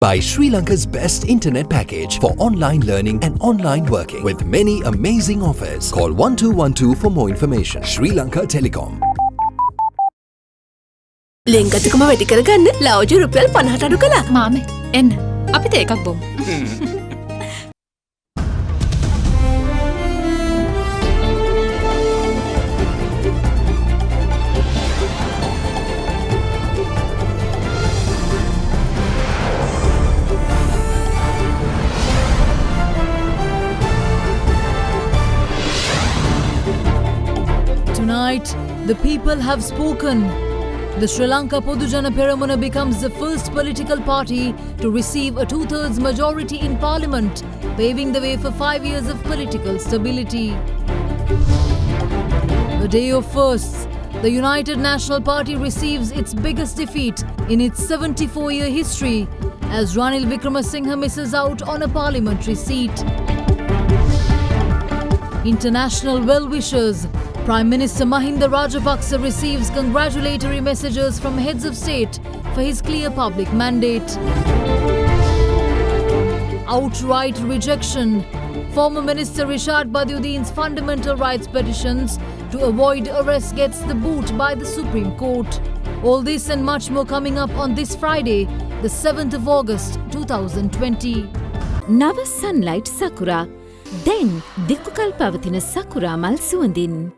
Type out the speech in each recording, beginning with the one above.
Buy Sri Lanka's best internet package for online learning and online working with many amazing offers. Call 1212 for more information. Sri Lanka Telecom. ලෙන්ගතුකම වැඩි කරගන්න ලව්ජු රුපියල් 50ට අඩු කළා. මාමේ එන්න අපිට එකක් බොමු. Tonight, the people have spoken. The Sri Lanka Podujana Peramuna becomes the first political party to receive a two-thirds majority in parliament, paving the way for 5 years of political stability. A day of firsts, the United National Party receives its biggest defeat in its 74-year history as Ranil Wickremesinghe misses out on a parliamentary seat. International well-wishers. Prime Minister Mahinda Rajapaksa receives congratulatory messages from heads of state for his clear public mandate. Outright rejection. Former Minister Rishad Badiuddin's fundamental rights petitions to avoid arrest gets the boot by the Supreme Court. All this and much more coming up on this Friday, the 7th of August 2020. Nava Sunlight Sakura. Then Dikukal Pavatina Sakura Mal Suandin.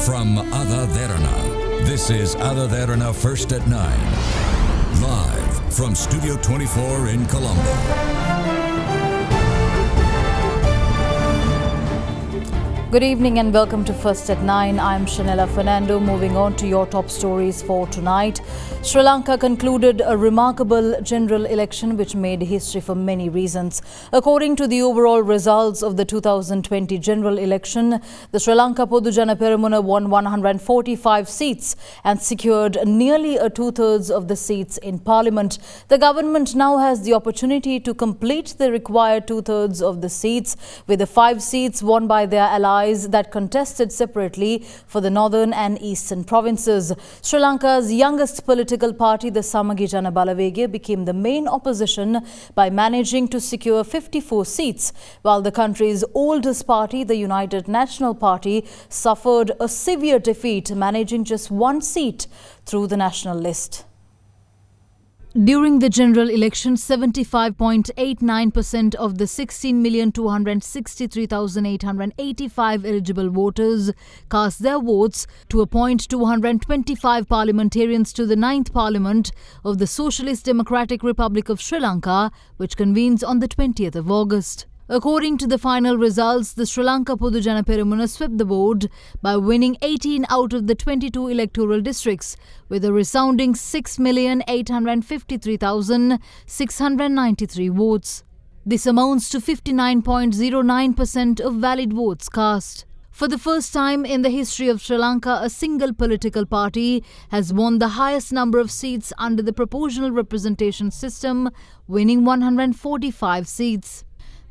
From AdaDerana, this is AdaDerana First at 9. Live from Studio 24 in Colombo. Good evening and welcome to First at 9. I'm Shanella Fernando. Moving on to your top stories for tonight. Sri Lanka concluded a remarkable general election which made history for many reasons. According to the overall results of the 2020 general election, the Sri Lanka Podujana Peramuna won 145 seats and secured nearly a two-thirds of the seats in parliament. The government now has the opportunity to complete the required two-thirds of the seats with the 5 seats won by their allies that contested separately for the northern and eastern provinces. Sri Lanka's youngest political party, the Samagi Jana Balawegaya, became the main opposition by managing to secure 54 seats, while the country's oldest party, the United National Party, suffered a severe defeat, managing just 1 seat through the national list. During the general election, 75.89% of the 16,263,885 eligible voters cast their votes to appoint 225 parliamentarians to the 9th Parliament of the Socialist Democratic Republic of Sri Lanka, which convenes on the 20th of August. According to the final results, the Sri Lanka Podujana Peramuna swept the board by winning 18 out of the 22 electoral districts with a resounding 6,853,693 votes. This amounts to 59.09% of valid votes cast. For the first time in the history of Sri Lanka, a single political party has won the highest number of seats under the proportional representation system, winning 145 seats.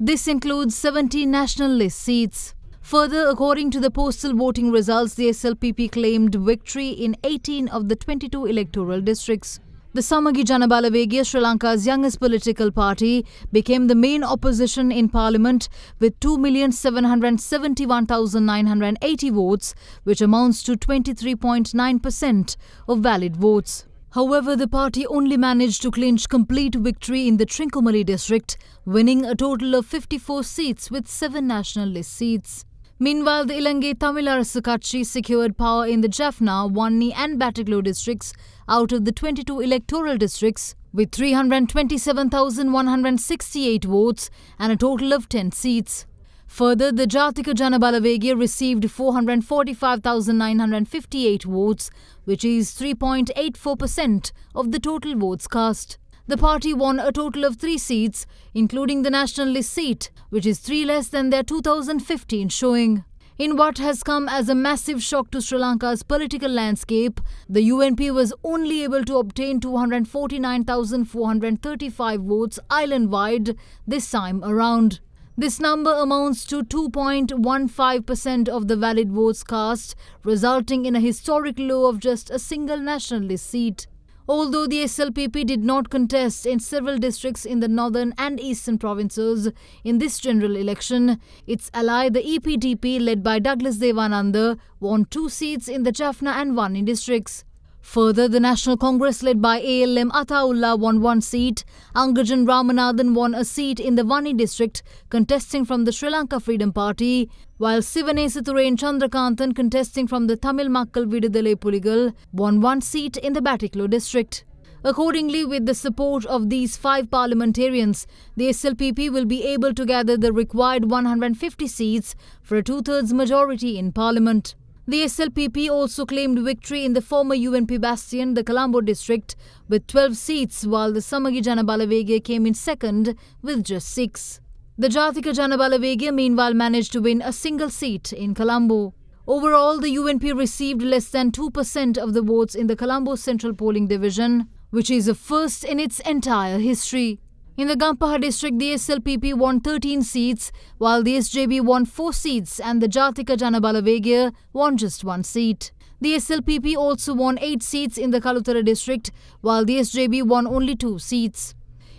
This includes 17 national list seats. Further, according to the postal voting results, the SLPP claimed victory in 18 of the 22 electoral districts. The Samagi Jana Balawegaya, Sri Lanka's youngest political party, became the main opposition in parliament with 2,771,980 votes, which amounts to 23.9% of valid votes. However, the party only managed to clinch complete victory in the Trincomalee district, winning a total of 54 seats with 7 national list seats. Meanwhile, the Ilange Tamilarasa Katchi secured power in the Jaffna, Wanni and Batticaloa districts out of the 22 electoral districts with 327,168 votes and a total of 10 seats. Further, the Jatika Jana Balawegaya received 445,958 votes, which is 3.84% of the total votes cast. The party won a total of 3 seats, including the national list seat, which is 3 less than their 2015 showing. In what has come as a massive shock to Sri Lanka's political landscape, the UNP was only able to obtain 249,435 votes island-wide this time around. This number amounts to 2.15% of the valid votes cast, resulting in a historic low of just a single national list seat. Although the SLPP did not contest in several districts in the northern and eastern provinces in this general election, its ally the EPDP led by Douglas Devananda won 2 seats in the Jaffna and Wani districts. Further, the National Congress led by ALM Ataullah won 1 seat, Angajan Ramanathan won a seat in the Wani district contesting from the Sri Lanka Freedom Party, while Sivanesa Thurain Chandrakanthan contesting from the Tamil Makkal Vidudalai Puligal won 1 seat in the Batiklo district. Accordingly, with the support of these 5 parliamentarians, the SLPP will be able to gather the required 150 seats for a 2/3 majority in Parliament. The SLPP also claimed victory in the former UNP bastion, the Colombo district, with 12 seats, while the Samagi Jana Balavegya came in second with just 6. The Jatika Jana Balavegya meanwhile managed to win a single seat in Colombo. Overall, the UNP received less than 2% of the votes in the Colombo Central Polling Division, which is a first in its entire history. In the Gampaha district, the SLPP won 13 seats, while the SJB won 4 seats and the Jatika Jana Balavegya won just 1 seat. The SLPP also won 8 seats in the Kalutara district, while the SJB won only 2 seats.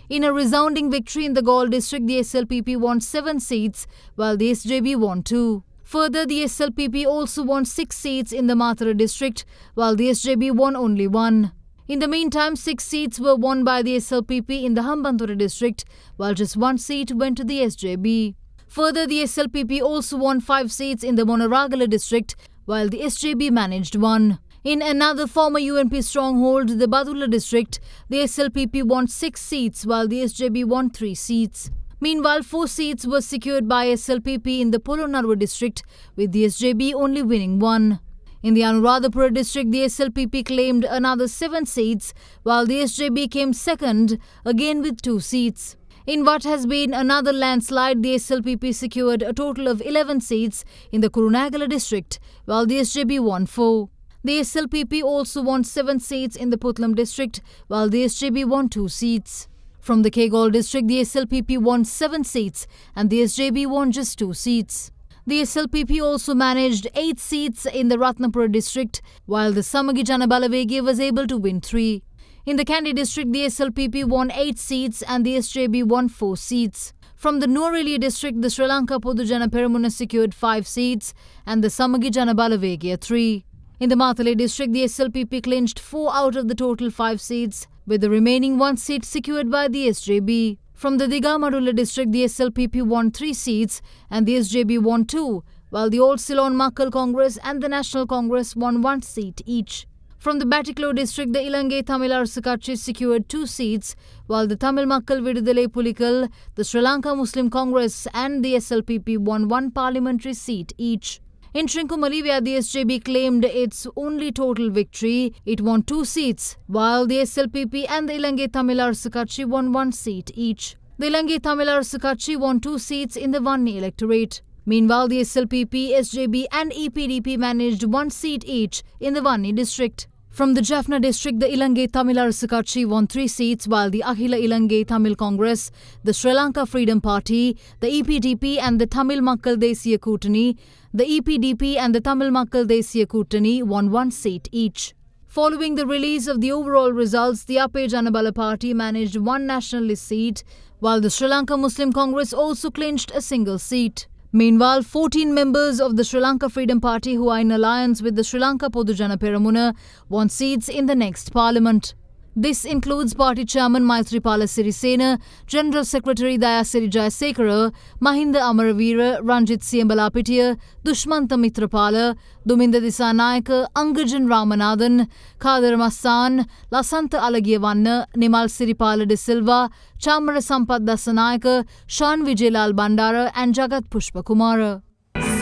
In a resounding victory in the Gaul district, the SLPP won 7 seats, while the SJB won 2. Further, the SLPP also won 6 seats in the Mathura district, while the SJB won only 1. In the meantime, 6 seats were won by the SLPP in the Hambantota district, while just 1 seat went to the SJB. Further, the SLPP also won 5 seats in the Monaragala district, while the SJB managed 1. In another former UNP stronghold, the Badulla district, the SLPP won 6 seats, while the SJB won 3 seats. Meanwhile, 4 seats were secured by SLPP in the Polonnaruwa district, with the SJB only winning 1. In the Anuradhapura district, the SLPP claimed another 7 seats, while the SJB came second, again with 2 seats. In what has been another landslide, the SLPP secured a total of 11 seats in the Kurunegala district, while the SJB won 4. The SLPP also won 7 seats in the Putlam district, while the SJB won 2 seats. From the Kegaul district, the SLPP won 7 seats and the SJB won just 2 seats. The SLPP also managed 8 seats in the Ratnapura district, while the Samagi Jana Balavegya was able to win 3. In the Kandy district, the SLPP won 8 seats and the SJB won 4 seats. From the Nuwara district, the Sri Lanka Podujana Peramuna secured 5 seats and the Samagi Jana Balavegya 3. In the Matale district, the SLPP clinched 4 out of the total 5 seats, with the remaining 1 seat secured by the SJB. From the Digamadulla district, the SLPP won 3 seats and the SJB won 2, while the Old Ceylon Makkal Congress and the National Congress won 1 seat each. From the Batiklo district, the Ilangai Tamil Arsu Katchi secured 2 seats, while the Tamil Makkal Vidudalai Pulikal, the Sri Lanka Muslim Congress and the SLPP won 1 parliamentary seat each. In Trincomalee, where the SJB claimed its only total victory, it won 2 seats, while the SLPP and the Ilangai Tamil Arsu Katchi won 1 seat each. The Ilangai Tamil Arsu Katchi won 2 seats in the Vanni electorate. Meanwhile, the SLPP, SJB and EPDP managed 1 seat each in the Vanni district. From the Jaffna district, the Ilangai Tamil Arsu Katchi won 3 seats, while the Akhila Ilangai Tamil Congress, the Sri Lanka Freedom Party, the EPDP and the Tamil Makkal Desiya Kootani, the EPDP and the Tamil Makkal Desiya Kootani won 1 seat each. Following the release of the overall results, the Ape Janabala Party managed 1 nationalist seat, while the Sri Lanka Muslim Congress also clinched a single seat. Meanwhile, 14 members of the Sri Lanka Freedom Party who are in alliance with the Sri Lanka Podujana Peramuna won seats in the next parliament. This includes Party Chairman Maithripala Sirisena, General Secretary Dayasiri Jayasekara, Mahinda Amaravira, Ranjit Siambalapitiya, Dushmanta Mitrapala, Duminda Disanayaka, Angajan Ramanathan, Kadir Massan, Lasanta Alagiyavanna, Nimal Siripala de Silva, Chamara Sampath Dasanayaka, Shan Vijayalal Bandara and Jagat Pushpa Kumara.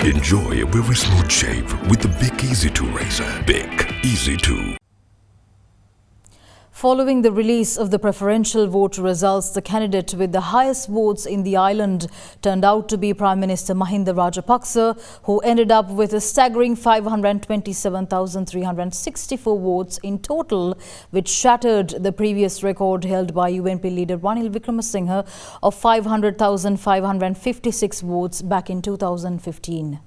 Enjoy a very smooth shave with the Bic Easy 2 razor. Bic Easy 2. Following the release of the preferential vote results, the candidate with the highest votes in the island turned out to be Prime Minister Mahinda Rajapaksa, who ended up with a staggering 527,364 votes in total, which shattered the previous record held by UNP leader Ranil Wickremesinghe of 500,556 votes back in 2015.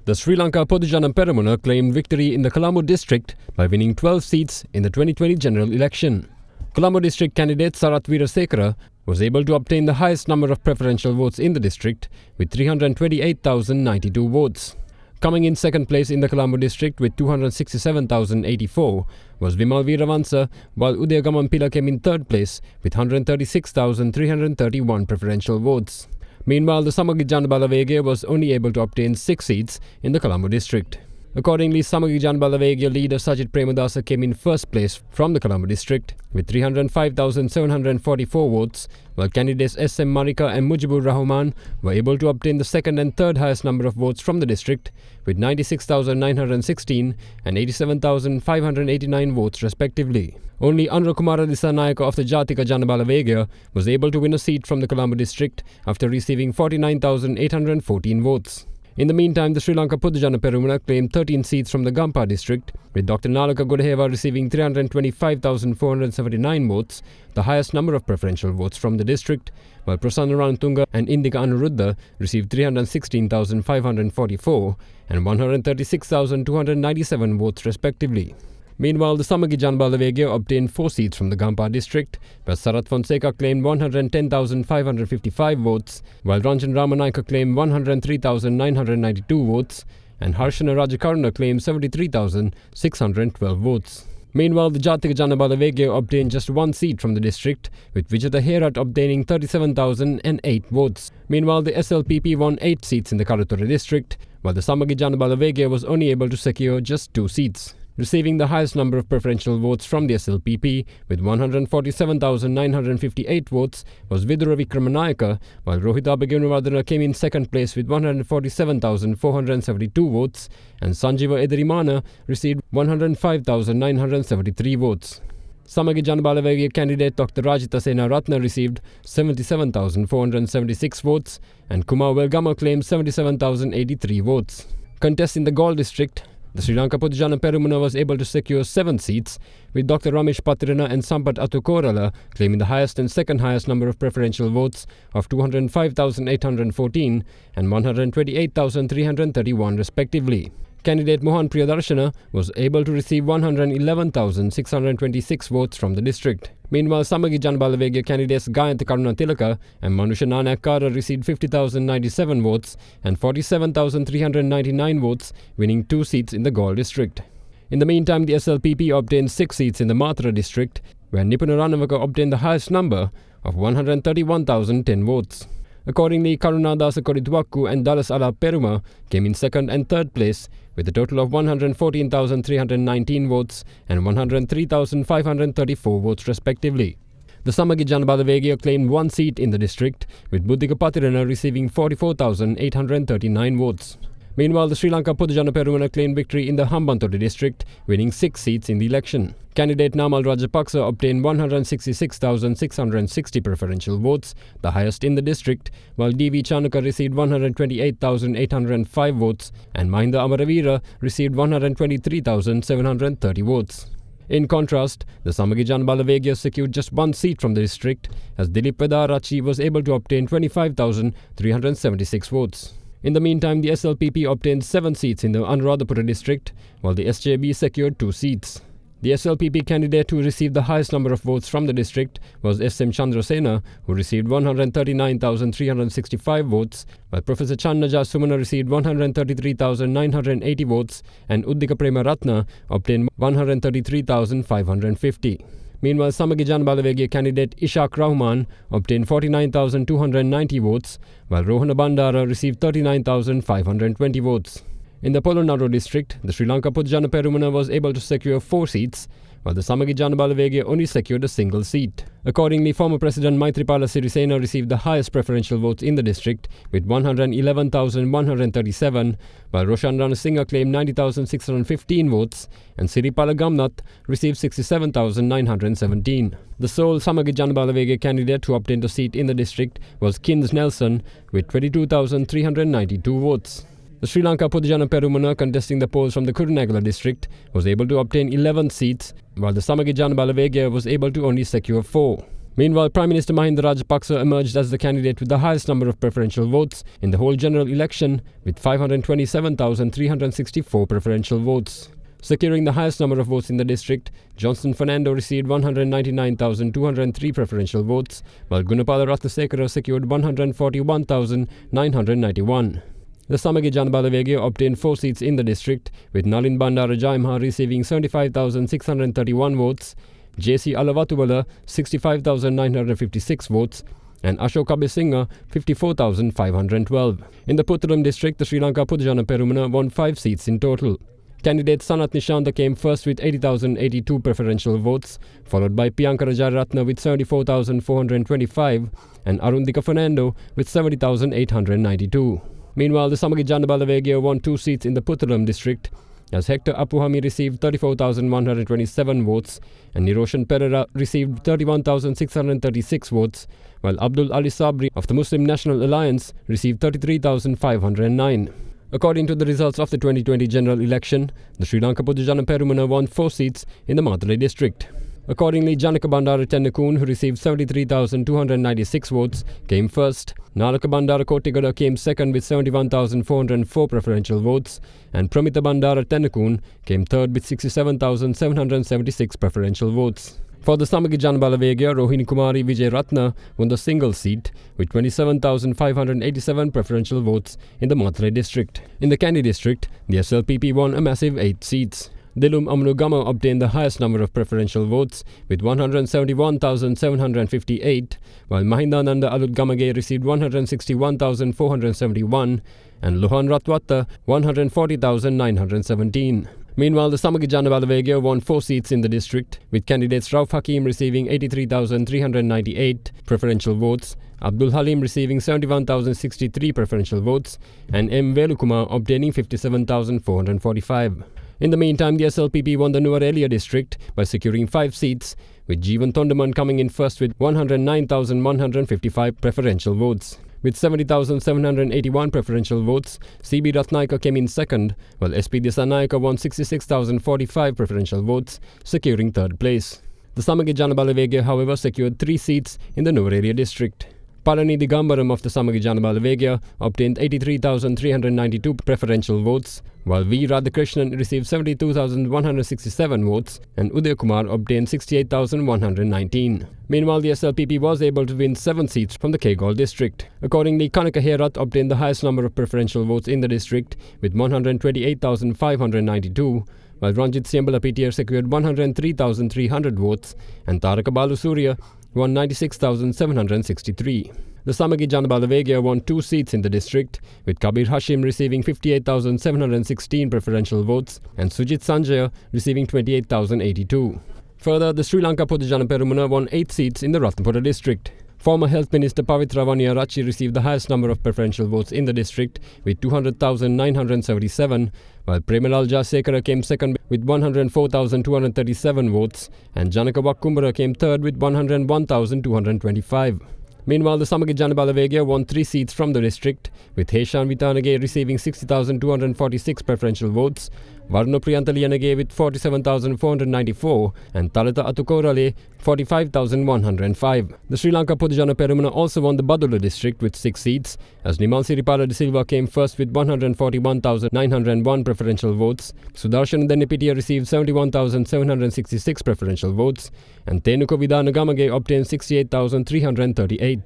The Sri Lanka Podujana Peramuna claimed victory in the Colombo district by winning 12 seats in the 2020 general election. Colombo district candidate Sarath Weerasekara was able to obtain the highest number of preferential votes in the district with 328,092 votes. Coming in second place in the Colombo district with 267,084 was Vimal Veeravansa, while Udayagaman Pila came in third place with 136,331 preferential votes. Meanwhile, the Samagi Janabalavegya was only able to obtain 6 seats in the Colombo district. Accordingly, Samagi Janabalavegya leader Sajid Premadasa came in first place from the Colombo district with 305,744 votes, while candidates S.M. Marika and Mujibur Rahman were able to obtain the second and third highest number of votes from the district with 96,916 and 87,589 votes respectively. Only Anurakumara Disanayaka of the Jatika Janabalavegya was able to win a seat from the Colombo district after receiving 49,814 votes. In the meantime, the Sri Lanka Podujana Peramuna claimed 13 seats from the Gampa district, with Dr. Nalaka Godheva receiving 325,479 votes, the highest number of preferential votes from the district, while Prasanna Ranatunga and Indika Anuruddha received 316,544 and 136,297 votes respectively. Meanwhile, the Samagi Janabalavegya obtained 4 seats from the Gampa district, where Sarath Fonseca claimed 110,555 votes, while Ranjan Ramanayaka claimed 103,992 votes, and Harshana Rajakaruna claimed 73,612 votes. Meanwhile, the Jatika Janabalavegya obtained just 1 seat from the district, with Vijata Herat obtaining 37,008 votes. Meanwhile, the SLPP won 8 seats in the Karatura district, while the Samagi Janabalavegya was only able to secure just 2 seats. Receiving the highest number of preferential votes from the SLPP with 147,958 votes was Vidura Vikramanayaka, while Rohita Begunavardhana came in second place with 147,472 votes, and Sanjiva Edirimana received 105,973 votes. Samagi Janabalavegya candidate Dr. Rajita Sena Ratna received 77,476 votes, and Kumar Velgama claimed 77,083 votes. Contesting the Galle district, the Sri Lanka Podujana Peramuna was able to secure 7 seats, with Dr. Ramesh Patrina and Sampath Atukorala claiming the highest and second highest number of preferential votes of 205,814 and 128,331 respectively. Candidate Mohan Priyadarshana was able to receive 111,626 votes from the district. Meanwhile, Samagi Janabalavegya candidates Gayantha Karuna Tilaka and Manusha Nanayakkara received 50,097 votes and 47,399 votes, winning 2 seats in the Galle district. In the meantime, the SLPP obtained 6 seats in the Mathura district, where Nipuna Ranavaka obtained the highest number of 131,010 votes. Accordingly, Karunadasa Koridwakku and Dallas Ala Peruma came in second and third place with a total of 114,319 votes and 103,534 votes respectively. The Samagi Janabalavegya claimed 1 seat in the district, with Buddhika Patirana receiving 44,839 votes. Meanwhile, the Sri Lanka Podujana Peramuna claimed victory in the Hambantota district, winning 6 seats in the election. Candidate Namal Rajapaksa obtained 166,660 preferential votes, the highest in the district, while D.V. Chanuka received 128,805 votes and Mahinda Amaravira received 123,730 votes. In contrast, the Samagi Janabalavegya secured just 1 seat from the district, as Dilip Vedarachi was able to obtain 25,376 votes. In the meantime, the SLPP obtained 7 seats in the Anuradhapura district, while the SJB secured 2 seats. The SLPP candidate who received the highest number of votes from the district was S.M. Chandrasena, who received 139,365 votes, while Professor Channaja Sumana received 133,980 votes, and Uddika Prema Ratna obtained 133,550. Meanwhile, Samagi Janabalavegya candidate Ishaq Rahman obtained 49,290 votes, while Rohana Bandara received 39,520 votes. In the Polonnaru district, the Sri Lanka Podujana Peramuna was able to secure 4 seats, while the Samagi Janabalavegya only secured a single seat. Accordingly, former President Maithripala Sirisena received the highest preferential votes in the district with 111,137, while Roshan Ranasinghe claimed 90,615 votes, and Siripala Gamnath received 67,917. The sole Samagi Janabalavegya candidate who obtained a seat in the district was Kins Nelson with 22,392 votes. The Sri Lanka Podujana Peramuna, contesting the polls from the Kurunegala district, was able to obtain 11 seats, while the Samagi Janabalavegya was able to only secure 4. Meanwhile, Prime Minister Mahinda Rajapaksa emerged as the candidate with the highest number of preferential votes in the whole general election with 527,364 preferential votes. Securing the highest number of votes in the district, Johnson Fernando received 199,203 preferential votes, while Gunapala Rathasekara secured 141,991. The Samagi Janabalawegya obtained 4 seats in the district, with Nalin Bandara Jaimha receiving 75,631 votes, JC Alavatubala 65,956 votes, and Ashok Abhisingha 54,512. In the Puttalam district, the Sri Lanka Pudujana Perumana won 5 seats in total. Candidate Sanat Nishanta came first with 80,082 preferential votes, followed by Piyanka Rajaratna with 74,425 and Arundika Fernando with 70,892. Meanwhile, the Samagi Janabalawegya won 2 seats in the Puttalam district, as Hector Apuhami received 34,127 votes and Niroshan Pereira received 31,636 votes, while Abdul Ali Sabri of the Muslim National Alliance received 33,509. According to the results of the 2020 general election, the Sri Lanka Pudujana Perumana won 4 seats in the Matale district. Accordingly, Janaka Bandara Tennakun, who received 73,296 votes, came first. Nalaka Bandara Kotigada came second with 71,404 preferential votes, and Pramita Bandara Tennakun came third with 67,776 preferential votes. For the Samagi Janabalawegya, Rohini Kumari Vijay Ratna won the single seat with 27,587 preferential votes in the Matale district. In the Kandy district, the SLPP won a massive 8 seats. Dilum Amnugama obtained the highest number of preferential votes with 171,758, while Mahindananda Aludgamage received 161,471 and Lohan Ratwatta 140,917. Meanwhile, the Samagi Janabalawegya won 4 seats in the district, with candidates Rauf Hakim receiving 83,398 preferential votes, Abdul Halim receiving 71,063 preferential votes, and M. Velukumar obtaining 57,445. In the meantime, the SLPP won the Nuwara district by securing 5 seats, with Jeevan Tondaman coming in first with 109,155 preferential votes. With 70,781 preferential votes, CB Ratnaika came in second, while SP Disanaika won 66,045 preferential votes, securing third place. The Samagi Janabalawegya, however, secured 3 seats in the Nuwara district. Palani Digambaram of the Samagi Janabalawegya obtained 83,392 preferential votes, while V. Radhakrishnan received 72,167 votes and Uday Kumar obtained 68,119. Meanwhile, the SLPP was able to win 7 seats from the Kegaul district. Accordingly, Kanaka Herath obtained the highest number of preferential votes in the district with 128,592, while Ranjit Siambalapitier secured 103,300 votes and Taraka Balusurya won 96,763. The Samagi Janabalawegya won 2 seats in the district, with Kabir Hashim receiving 58,716 preferential votes and Sujit Sanjaya receiving 28,082. Further, the Sri Lanka Pudujana Perumana won 8 seats in the Ratnapura district. Former Health Minister Pavitra Vaniyarachi received the highest number of preferential votes in the district with 200,977, while Premalal Jasekara came second with 104,237 votes and Janaka Wakkumbara came third with 101,225. Meanwhile, the Samagi Janabalawegya won 3 seats from the district, with Heshan Vitanage receiving 60,246 preferential votes, Varno Priyantaliyanage with 47,494 and Talata Atukorale 45,105. The Sri Lanka Pudujana Perumana also won the Badula district with 6 seats, as Nimal Siripada de Silva came first with 141,901 preferential votes, Sudarshan Denipitia received 71,766 preferential votes, and Tenuko Vidanagamage obtained 68,338.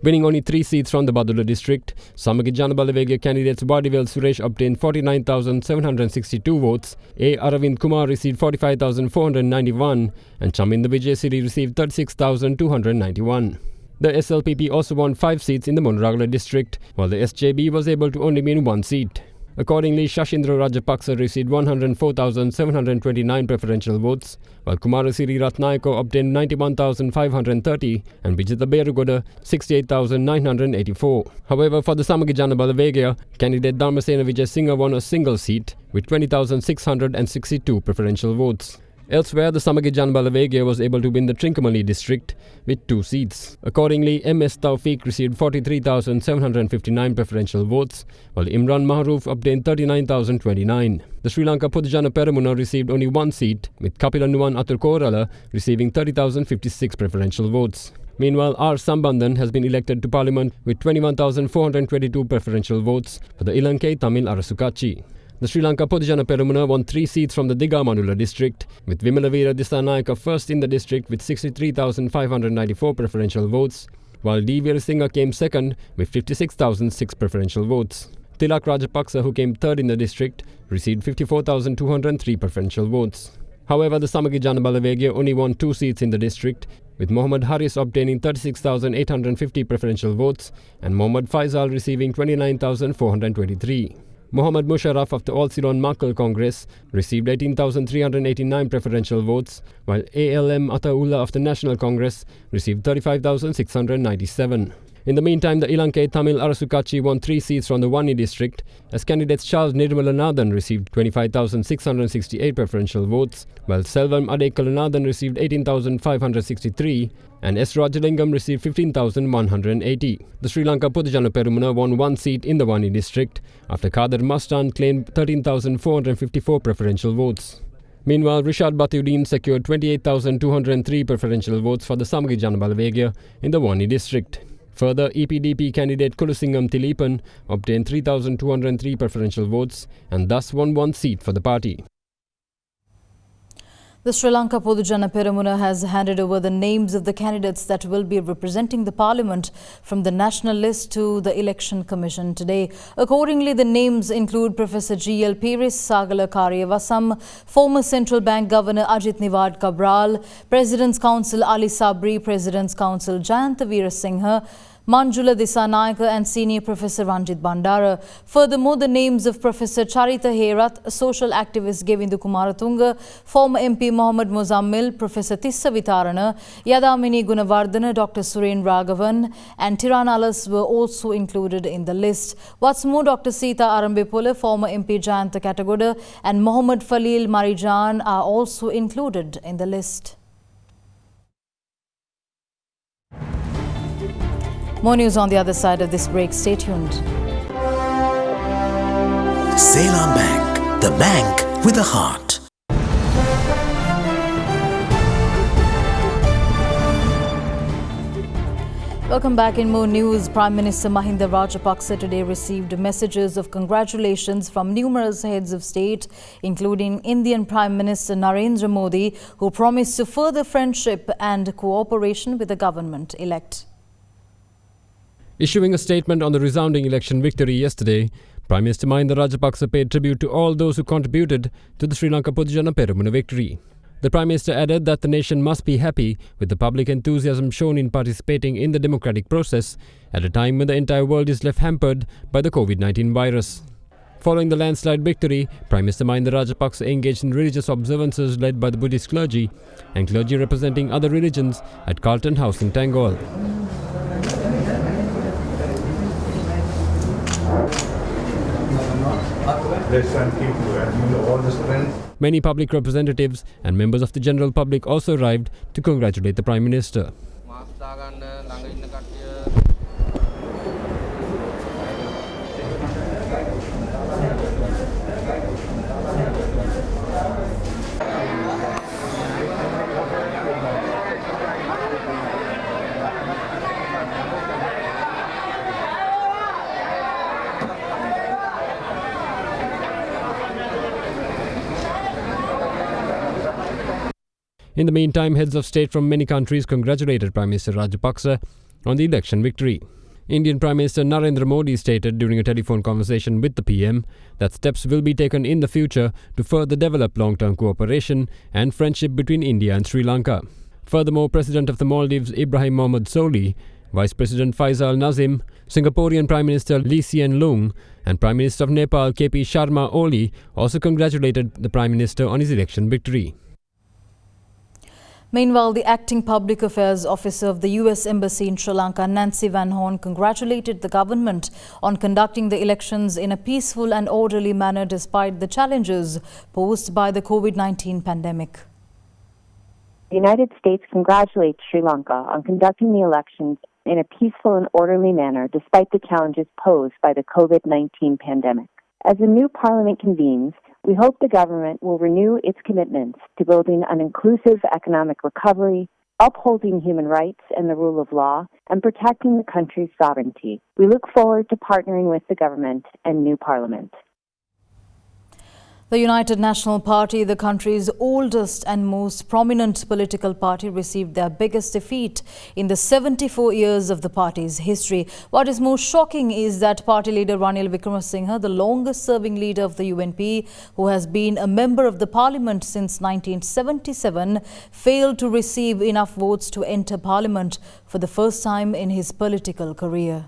Winning only 3 seats from the Badula district, Samagi Janabalawegya candidates Vadivel Suresh obtained 49,762 votes, A. Aravind Kumar received 45,491 and Chaminda Vijayasiri received 36,291. The SLPP also won 5 seats in the Munragala district, while the SJB was able to only win 1 seat. Accordingly, Shashindra Rajapaksa received 104,729 preferential votes, while Kumarasiri Ratnaiko obtained 91,530 and Vijita Berugoda 68,984. However, for the Samagi Janabalawegya, candidate Dharmasena Vijay Singha won a single seat with 20,662 preferential votes. Elsewhere, the Samagi Janabalawegya was able to win the Trincomalee district with 2 seats. Accordingly, M.S. Tawfiq received 43,759 preferential votes, while Imran Mahroof obtained 39,029. The Sri Lanka Pudujana Peramuna received only 1 seat, with Kapila Nuwan Aturkorala receiving 30,056 preferential votes. Meanwhile, R. Sambandhan has been elected to Parliament with 21,422 preferential votes for the Ilankai Tamil Arasukatchi. The Sri Lanka Podujana Peramuna won 3 seats from the Digamanula district, with Vimalavira Disanayaka first in the district with 63,594 preferential votes, while D. Veerasinghe came second with 56,006 preferential votes. Tilak Rajapaksa, who came third in the district, received 54,203 preferential votes. However, the Samagi Jana Balawegya only won 2 seats in the district, with Mohammad Haris obtaining 36,850 preferential votes and Mohammad Faisal receiving 29,423. Mohammad Musharraf of the All Ceylon Makal Congress received 18,389 preferential votes, while ALM Ataullah of the National Congress received 35,697. In the meantime, the Ilankai Tamil Arasukatchi won 3 seats from the Wani district, as candidates Charles Nirmalanathan received 25,668 preferential votes, while Selvam Adekalanathan received 18,563 and S. Rajalingam received 15,180. The Sri Lanka Podujana Peramuna won 1 seat in the Wani district, after Kader Mastan claimed 13,454 preferential votes. Meanwhile, Rishad Batiuddin secured 28,203 preferential votes for the Samagi Jana Balawegya in the Wani district. Further, EPDP candidate Kulusingam Tilipan obtained 3,203 preferential votes and thus won 1 seat for the party. The Sri Lanka Podujana Peramuna has handed over the names of the candidates that will be representing the Parliament from the national list to the Election Commission today. Accordingly, the names include Professor G.L. Pires Sagala Karyavasam, former Central Bank Governor Ajit Niwad Cabral, President's Council Ali Sabri, President's Council Jayanta Veerasinghe, Manjula Disanayaka and Senior Professor Ranjit Bandara. Furthermore, the names of Professor Charita Herath, social activist Govindu Kumaratunga, former MP Mohammad Muzammil, Professor Tissa Vitarana, Yadamini Gunawardana, Dr. Suren Raghavan and Tiranalas were also included in the list. What's more, Dr. Sita Arambepula, former MP Jayanta Katagoda and Mohammad Falil Marijan are also included in the list. More news on the other side of this break. Stay tuned. Ceylon Bank, the bank with a heart. Welcome back. In more news, Prime Minister Mahinda Rajapaksa today received messages of congratulations from numerous heads of state, including Indian Prime Minister Narendra Modi, who promised to further friendship and cooperation with the government-elect. Issuing a statement on the resounding election victory yesterday, Prime Minister Mahinda Rajapaksa paid tribute to all those who contributed to the Sri Lanka Podujana Peramuna victory. The Prime Minister added that the nation must be happy with the public enthusiasm shown in participating in the democratic process at a time when the entire world is left hampered by the COVID-19 virus. Following the landslide victory, Prime Minister Mahinda Rajapaksa engaged in religious observances led by the Buddhist clergy and clergy representing other religions at Carlton House in Tangol. Many public representatives and members of the general public also arrived to congratulate the Prime Minister. In the meantime, heads of state from many countries congratulated Prime Minister Rajapaksa on the election victory. Indian Prime Minister Narendra Modi stated during a telephone conversation with the PM that steps will be taken in the future to further develop long-term cooperation and friendship between India and Sri Lanka. Furthermore, President of the Maldives Ibrahim Mohammed Soli, Vice President Faisal Nazim, Singaporean Prime Minister Lee Hsien Loong and Prime Minister of Nepal KP Sharma Oli also congratulated the Prime Minister on his election victory. Meanwhile, the acting public affairs officer of the US Embassy in Sri Lanka, Nancy Van Horn, congratulated the government on conducting the elections in a peaceful and orderly manner despite the challenges posed by the COVID-19 pandemic. The United States congratulates Sri Lanka on conducting the elections in a peaceful and orderly manner despite the challenges posed by the COVID-19 pandemic. As a new parliament convenes, we hope the government will renew its commitments to building an inclusive economic recovery, upholding human rights and the rule of law, and protecting the country's sovereignty. We look forward to partnering with the government and new parliament. The United National Party, the country's oldest and most prominent political party, received their biggest defeat in the 74 years of the party's history. What is most shocking is that party leader Ranil Wickremesinghe, the longest-serving leader of the UNP, who has been a member of the parliament since 1977, failed to receive enough votes to enter parliament for the first time in his political career.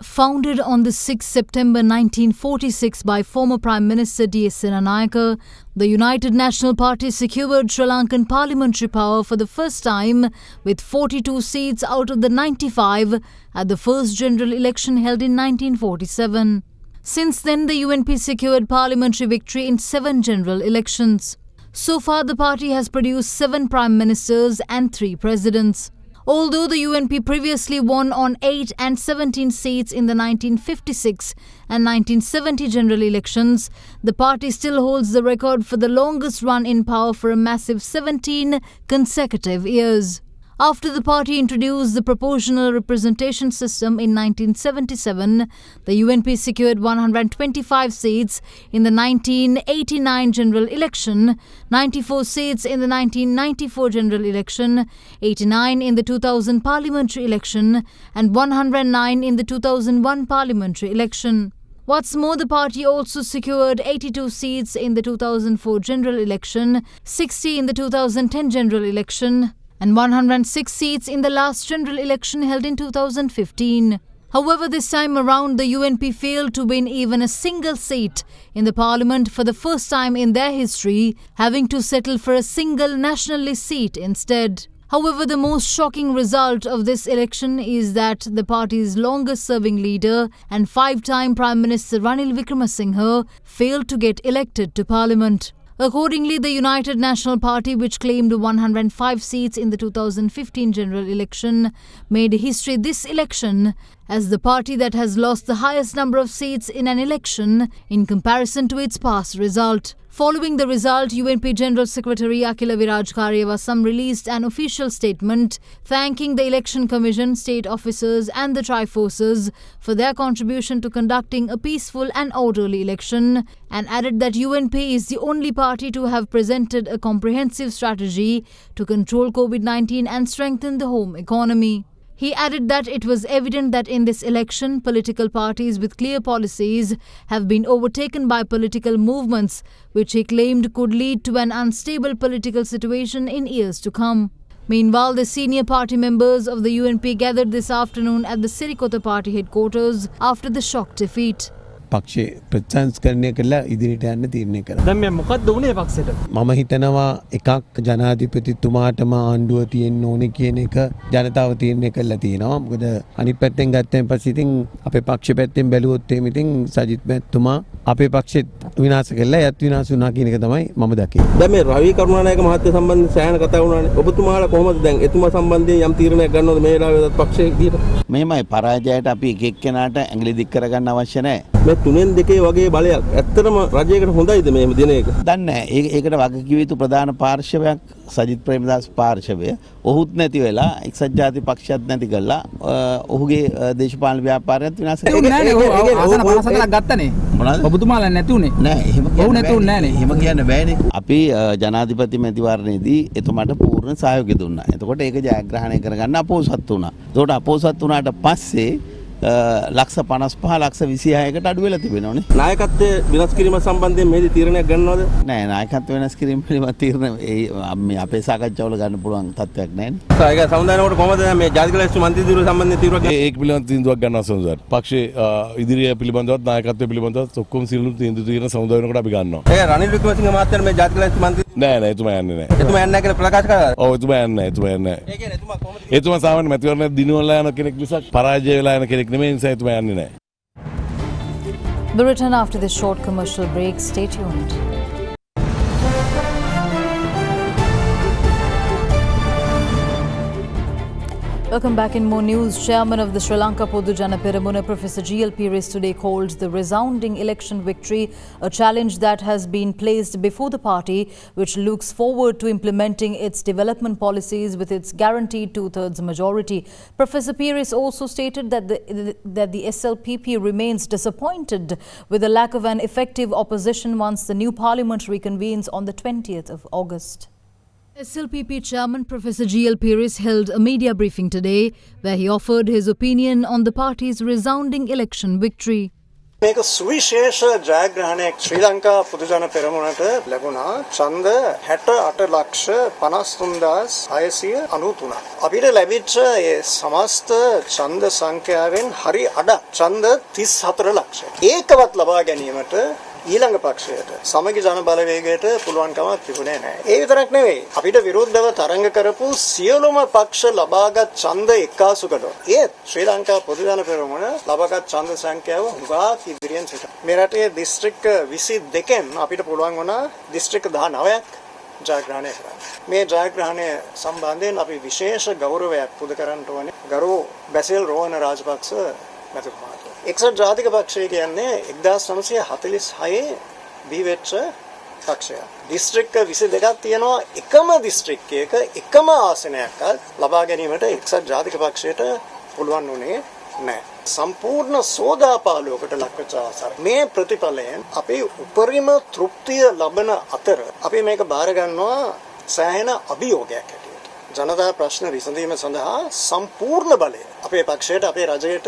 Founded on the 6th September 1946 by former Prime Minister D.S. Senanayake, the United National Party secured Sri Lankan parliamentary power for the first time with 42 seats out of the 95 at the first general election held in 1947. Since then, the UNP secured parliamentary victory in 7 general elections. So far, the party has produced 7 prime ministers and 3 presidents. Although the UNP previously won on 8 and 17 seats in the 1956 and 1970 general elections, the party still holds the record for the longest run in power for a massive 17 consecutive years. After the party introduced the proportional representation system in 1977, the UNP secured 125 seats in the 1989 general election, 94 seats in the 1994 general election, 89 in the 2000 parliamentary election, and 109 in the 2001 parliamentary election. What's more, the party also secured 82 seats in the 2004 general election, 60 in the 2010 general election, and 106 seats in the last general election held in 2015. However, this time around, the UNP failed to win even a single seat in the parliament for the first time in their history, having to settle for a single nationalist seat instead. However, the most shocking result of this election is that the party's longest-serving leader and 5-time Prime Minister Ranil Wickremesinghe failed to get elected to parliament. Accordingly, the United National Party, which claimed 105 seats in the 2015 general election, made history this election as the party that has lost the highest number of seats in an election in comparison to its past result. Following the result, UNP General Secretary Akila Viraj Karyavasam released an official statement thanking the Election Commission, state officers and the Triforces for their contribution to conducting a peaceful and orderly election, and added that UNP is the only party to have presented a comprehensive strategy to control COVID-19 and strengthen the home economy. He added that it was evident that in this election, political parties with clear policies have been overtaken by political movements, which he claimed could lead to an unstable political situation in years to come. Meanwhile, the senior party members of the UNP gathered this afternoon at the Sirikota party headquarters after the shock defeat. පක්ෂේ ප්‍රතිසංස්කරණය කළා ඉදිරියට යන්න තීරණය කරා. දැන් මේ මොකක්ද උනේ පක්ෂයට? මම හිතනවා එකක් ජනාධිපතිතුමාටම ආණ්ඩුව තියෙන්න ඕනේ කියන එක ජනතාව තීරණය කළා තියෙනවා. මොකද අනිත් පැත්තෙන් ගත්තෙන් පස්සේ ඉතින් අපේ පක්ෂ පැත්තෙන් බැලුවොත් එහෙම ඉතින් සජිත් මහත්මයා අපේ පක්ෂෙත් විනාශ කළා. යත් විනාශ වුණා කියන එක තමයි මම දකින්නේ. දැන් මේ රවි කරුණානායක මහත්තයා සම්බන්ධයෙන් සෑහෙන කතා වුණානේ. ඔබතුමාලා කොහොමද දැන් එතුමා සම්බන්ධයෙන් යම් තීරණයක් ගන්නවද මේ වෙලාවේ පක්ෂයේ විදියට? මෙහෙමයි පරාජයට අපි එක එක්කෙනාට ඇඟිලි දික් කරගන්න අවශ්‍ය නැහැ. මේ තුනෙන් දෙකේ වගේ බලයක් ඇත්තටම රජයකට හොඳයිද මේ දින එක? දන්නේ නැහැ. ඒකට වගකිව යුතු ප්‍රධාන පාර්ශවයක් සජිත් ප්‍රේමදාස පාර්ශවය. ඔහුත් නැති වෙලා එක්සත් ජාතික පක්ෂයත් නැති කළා. ඔහුගේ දේශපාලන ව්‍යාපාරයත් විනාශ කළා. ඒ නෑනේ ආසන 57ක් ගත්තනේ. මොනවද? ඔබතුමාලා නැති උනේ. නෑ එහෙම කියන්න නැතුනේ නෑනේ. එහෙම කියන්න බෑනේ. අපි ජනාධිපති මැතිවරණයේදී එතුමාට පූර්ණ සහයෝගය දුන්නා. එතකොට ඒක ජයග්‍රහණය කරගන්න අපොහොසත් වුණා. එතකොට අපොහොසත් වුණාට පස්සේ ලක්ෂ 55 ලක්ෂ 26කට අඩු වෙලා තිබෙනවනේ. නායකත්වයේ වෙනස් කිරීම සම්බන්ධයෙන් මෙහිදී තීරණයක් ගන්නවද? නෑ නායකත්ව වෙනස් කිරීම පිළිබඳ තීරණ මේ අපේ සාකච්ඡාවල ගන්න පුළුවන් තත්ත්වයක් නෑනේ. ඒක සමුදායනකට කොහොමද මේ ජාතික ලැයිස්තු මන්ත්‍රී දිරුව සම්බන්ධයෙන් තීරණයක් ඒක පිළිබඳ තීන්දුවක් ගන්න සමුදාය. පක්ෂයේ ඉදිරිය පිළිබඳවත් නායකත්වය පිළිබඳවත් ඔක්කොම සියලු තීරණ සමුදායනකට අපි ගන්නවා. ඒ රනිල් වික්‍රමසිංහ මහත්තයා මේ ජාතික ලැයිස්තු මන්ත්‍රී නෑ එතුමා යන්නේ නෑ. එතුමා යන්නේ නැහැ කියලා ප්‍රකාශ කරා. ඔව් එතුමා යන්නේ නෑ. ඒ කියන්නේ එතුමා කොහොමද? එතුමා සාමාන්‍ය මැතිවරණයක් දිනවලා යන කෙනෙක් නිසා පරාජය වෙලා යන කෙනෙක් නෙමෙයි නිසා එතුමා යන්නේ නෑ. We'll return after this short commercial break. Stay tuned. Welcome back in more news. Chairman of the Sri Lanka Podujana Peramuna, Professor G.L. Pires, today called the resounding election victory a challenge that has been placed before the party, which looks forward to implementing its development policies with its guaranteed two-thirds majority. Professor Pires also stated that the SLPP remains disappointed with the lack of an effective opposition once the new parliament reconvenes on the 20th of August. SLPP Chairman Professor G.L. Pires held a media briefing today where he offered his opinion on the party's resounding election victory. මේක සුවිශේෂ ජයග්‍රහණයක් ශ්‍රී ලංකා පොදුජන පෙරමුණට ලැබුණා ඡන්ද 68,53,693. අපිට ලැබිච්ච ඒ සමස්ත ඡන්ද සංඛ්‍යාවෙන් හරි අඩ ඡන්ද 34 ලක්ෂ. ඒකවත් ලබා ගැනීමට ඊළඟ පක්ෂයට සමගි ජන බලවේගයට පුළුවන්කමක් තිබුණේ නැහැ. ඒ විතරක් නෙවෙයි. අපිට විරුද්ධව තරඟ කරපු සියලුම පක්ෂ ලබාගත් ඡන්ද එක්කාසු කළා. ඒ ශ්‍රී ලංකා පොදුජන පෙරමුණ ලබාගත් ඡන්ද සංඛ්‍යාව හුඟා ඉදිරියෙන් සිට. මේ රටේ දිස්ත්‍රික්ක 22න් අපිට පුළුවන් වුණා දිස්ත්‍රික්ක 19ක් ජයග්‍රහණය කරන්න. මේ ජයග්‍රහණය සම්බන්ධයෙන් අපි විශේෂ ගෞරවයක් පුද කරන්න ඕනේ. ගරු බැසිල් රෝහණ රාජපක්ෂ මැතිතුමා. එක්සත් ජාතික පක්ෂය කියන්නේ 1946 බිහිවෙච්ච පක්ෂයක්. දිස්ත්‍රික්ක 22ක් තියෙනවා. එකම දිස්ත්‍රික්කයක එකම ආසනයක්වත් ලබා ගැනීමට එක්සත් ජාතික පක්ෂයට පුළුවන් වුණේ නැහැ. සම්පූර්ණ සෝදාපාලුවකට ලක්වෙච්ච අවසර. මේ ප්‍රතිඵලයෙන් අපේ උපරිම තෘප්තිය ලබන අතර අපි මේක බාර ගන්නවා සෑහෙන අභියෝගයක් හැටියට. ජනතා ප්‍රශ්න විසඳීම සඳහා සම්පූර්ණ බලය අපේ පක්ෂයට අපේ රජයට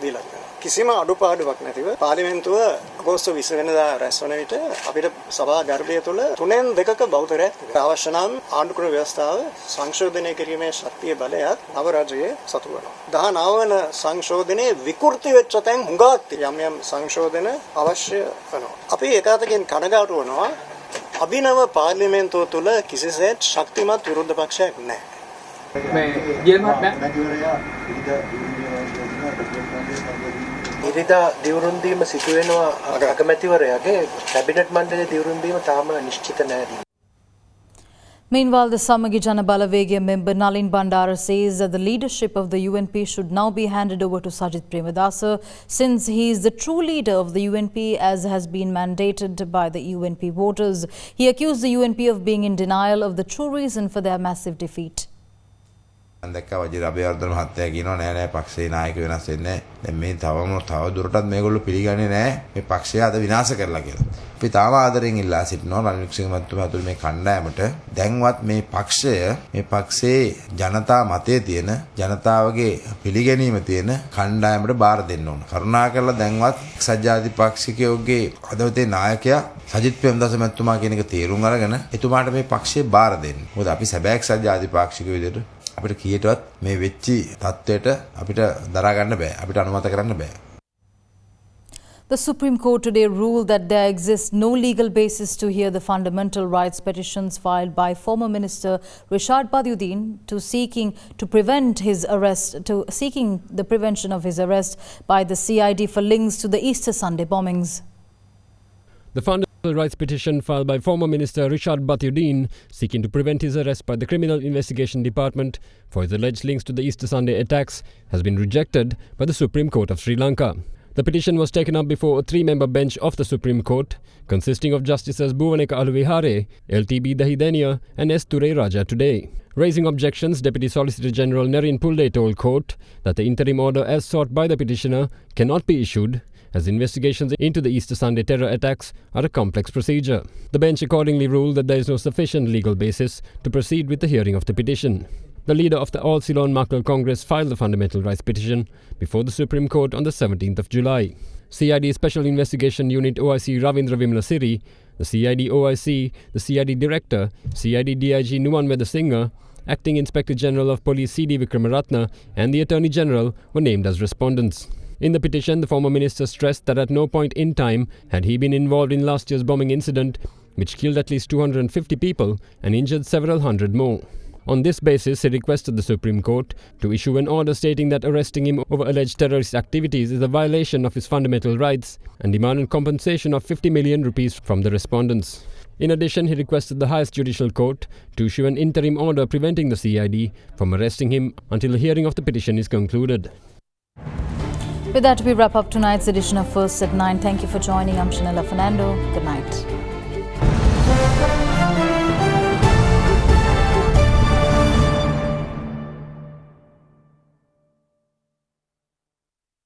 දීලා තියෙනවා. කිසිම අඩුපාඩුවක් නැතිව පාර්ලිමේන්තුව අගෝස්තු 20 වෙනිදා රැස් වන විට අපිට සභා ගර්භය තුළ 3/2ක බහුතරයක් තිබෙනවා. අවශ්‍ය නම් ආණ්ඩුක්‍රම ව්‍යවස්ථාව සංශෝධනය කිරීමේ ශක්තිය බලයත් නව රජයේ සතු වෙනවා. 19 වන සංශෝධනයේ විකෘති වෙච්ච තැන් හුඟක් යම් යම් සංශෝධන අවශ්‍ය වෙනවා. අපි ඒකාතකින් කනගාටු වෙනවා. අභිනව පාර්ලිමේන්තුව තුළ කිසිසේත් ශක්තිමත් විරුද්ධ පක්ෂයක් නැහැ. ඉරිදා දිවුරුම් දීම සිදු වෙනවා අගමැතිවරයාගේ කැබිනට් මණ්ඩලයේ දිවුරුම් දීම තාම නිශ්චිත නැහැ. Meanwhile, the Samagi Jana Balavegya member Nalin Bandara says that the leadership of the UNP should now be handed over to Sajith Premadasa since he is the true leader of the UNP as has been mandated by the UNP voters. He accused the UNP of being in denial of the true reason for their massive defeat. දැක්ක වජිර අබේවර්ධන මහත්තයා කියනවා නෑ නෑ පක්ෂේ නායක වෙනස් වෙන්නේ දැන් මේ තව දුරටත් මේගොල්ලෝ පිළිගන්නේ නෑ මේ පක්ෂය අද විනාශ කරලා කියලා. අපි තාම ආදරෙන් ඉල්ලා සිටිනවා රනිල් වික්‍රම මහත්මයා අතුළු මේ කණ්ඩායමට දැන්වත් මේ පක්ෂයේ ජනතා මතයේ තියෙන ජනතාවගේ පිළිගැනීම තියෙන කණ්ඩායමට බාර දෙන්න ඕන. කරුණාකරලා දැන්වත් එක්සත් ජාතික පාක්ෂිකයෝගේ අදවතේ නායකයා සජිත් ප්‍රේමදාස මහත්මයා කියන එක තේරුම් අරගෙන එතුමාට මේ පක්ෂේ බාර දෙන්න. මොකද අපි සැබෑ එක්සත් ජාතික පාක්ෂිකයෝ විදිහට අපිට කීයටවත් මේ වෙච්චි තත්ත්වයට අපිට දරා ගන්න බෑ අපිට අනුමත කරන්න බෑ. The Supreme Court today ruled that there exists no legal basis to hear the fundamental rights petitions filed by former Minister Rishad Badiuddin seeking the prevention of his arrest by the CID for links to the Easter Sunday bombings. The fundamental rights petition filed by former Minister Rishad Badiuddin seeking to prevent his arrest by the Criminal Investigation Department for his alleged links to the Easter Sunday attacks has been rejected by the Supreme Court of Sri Lanka. The petition was taken up before a 3-member bench of the Supreme Court consisting of Justices Bhuvaneka Aluvihare, LTB Dahidenia and S. Ture Raja today. Raising objections, Deputy Solicitor General Nerin Pulde told court that the interim order as sought by the petitioner cannot be issued as investigations into the Easter Sunday terror attacks are a complex procedure. The bench accordingly ruled that there is no sufficient legal basis to proceed with the hearing of the petition. The leader of the All Ceylon Makal Congress filed the fundamental rights petition before the Supreme Court on the 17th of July. CID Special Investigation Unit OIC Ravindra Vimla Siri, the CID OIC, the CID Director, CID DIG Nuwan Vedasinghe, Acting Inspector General of Police CD Vikramaratna and the Attorney General were named as respondents. In the petition, the former minister stressed that at no point in time had he been involved in last year's bombing incident, which killed at least 250 people and injured several hundred more. On this basis, he requested the Supreme Court to issue an order stating that arresting him over alleged terrorist activities is a violation of his fundamental rights and demanded compensation of 50 million rupees from the respondents. In addition, he requested the highest judicial court to issue an interim order preventing the CID from arresting him until the hearing of the petition is concluded. With that, we wrap up tonight's edition of First at 9. Thank you for joining. I'm Shanella Fernando. Good night.